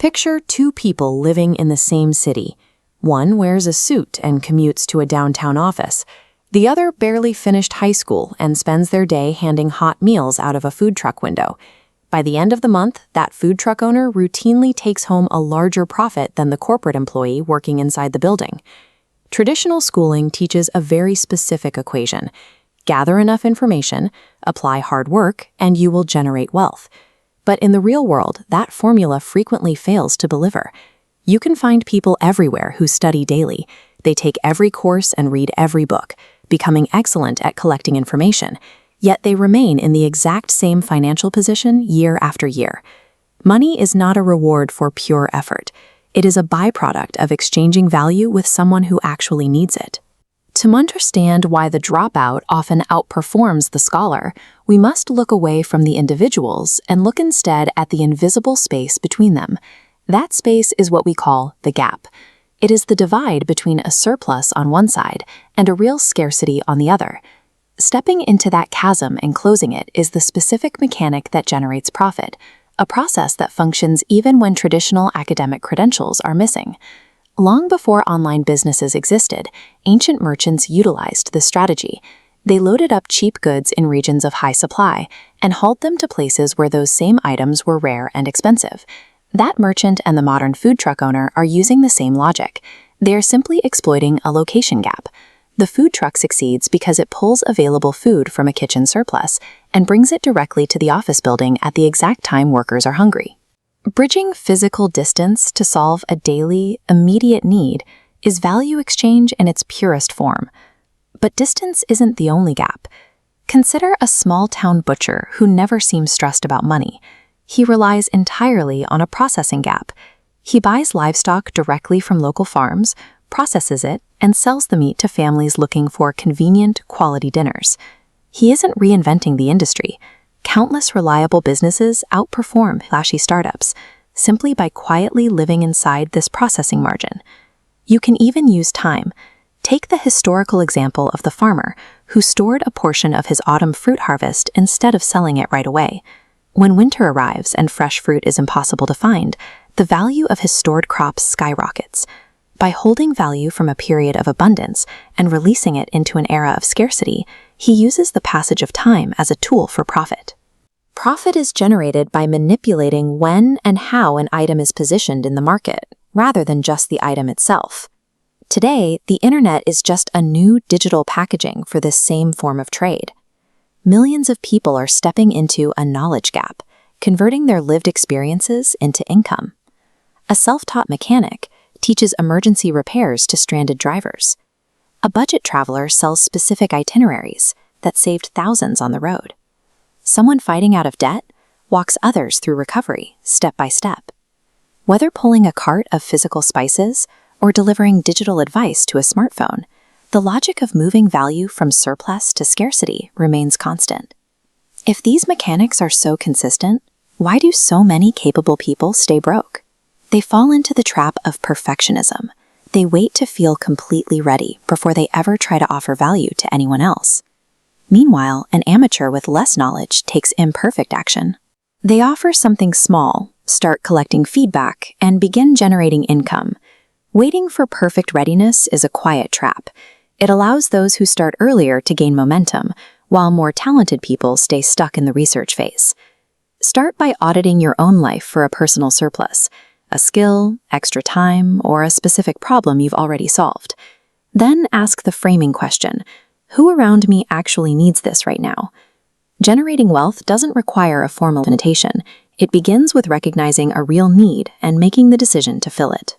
Picture two people living in the same city. One wears a suit and commutes to a downtown office. The other barely finished high school and spends their day handing hot meals out of a food truck window. By the end of the month, that food truck owner routinely takes home a larger profit than the corporate employee working inside the building. Traditional schooling teaches a very specific equation. Gather enough information, apply hard work, and you will generate wealth. But in the real world, that formula frequently fails to deliver. You can find people everywhere who study daily. They take every course and read every book, becoming excellent at collecting information, yet they remain in the exact same financial position year after year. Money is not a reward for pure effort. It is a byproduct of exchanging value with someone who actually needs it. To understand why the dropout often outperforms the scholar, we must look away from the individuals and look instead at the invisible space between them. That space is what we call the gap. It is the divide between a surplus on one side and a real scarcity on the other. Stepping into that chasm and closing it is the specific mechanic that generates profit, a process that functions even when traditional academic credentials are missing. Long before online businesses existed, ancient merchants utilized this strategy. They loaded up cheap goods in regions of high supply and hauled them to places where those same items were rare and expensive. That merchant and the modern food truck owner are using the same logic. They are simply exploiting a location gap. The food truck succeeds because it pulls available food from a kitchen surplus and brings it directly to the office building at the exact time workers are hungry. Bridging physical distance to solve a daily, immediate need is value exchange in its purest form. But distance isn't the only gap. Consider a small-town butcher who never seems stressed about money. He relies entirely on a processing gap. He buys livestock directly from local farms, processes it, and sells the meat to families looking for convenient, quality dinners. He isn't reinventing the industry. Countless reliable businesses outperform flashy startups simply by quietly living inside this processing margin. You can even use time. Take the historical example of the farmer who stored a portion of his autumn fruit harvest instead of selling it right away. When winter arrives and fresh fruit is impossible to find, the value of his stored crops skyrockets. By holding value from a period of abundance and releasing it into an era of scarcity, he uses the passage of time as a tool for profit. Profit is generated by manipulating when and how an item is positioned in the market, rather than just the item itself. Today, the internet is just a new digital packaging for this same form of trade. Millions of people are stepping into a knowledge gap, converting their lived experiences into income. A self-taught mechanic teaches emergency repairs to stranded drivers. A budget traveler sells specific itineraries that saved thousands on the road. Someone fighting out of debt walks others through recovery, step by step. Whether pulling a cart of physical spices or delivering digital advice to a smartphone, the logic of moving value from surplus to scarcity remains constant. If these mechanics are so consistent, why do so many capable people stay broke? They fall into the trap of perfectionism. They wait to feel completely ready before they ever try to offer value to anyone else. Meanwhile, an amateur with less knowledge takes imperfect action. They offer something small, start collecting feedback, and begin generating income. Waiting for perfect readiness is a quiet trap. It allows those who start earlier to gain momentum, while more talented people stay stuck in the research phase. Start by auditing your own life for a personal surplus, a skill, extra time, or a specific problem you've already solved. Then ask the framing question, who around me actually needs this right now? Generating wealth doesn't require a formal invitation. It begins with recognizing a real need and making the decision to fill it.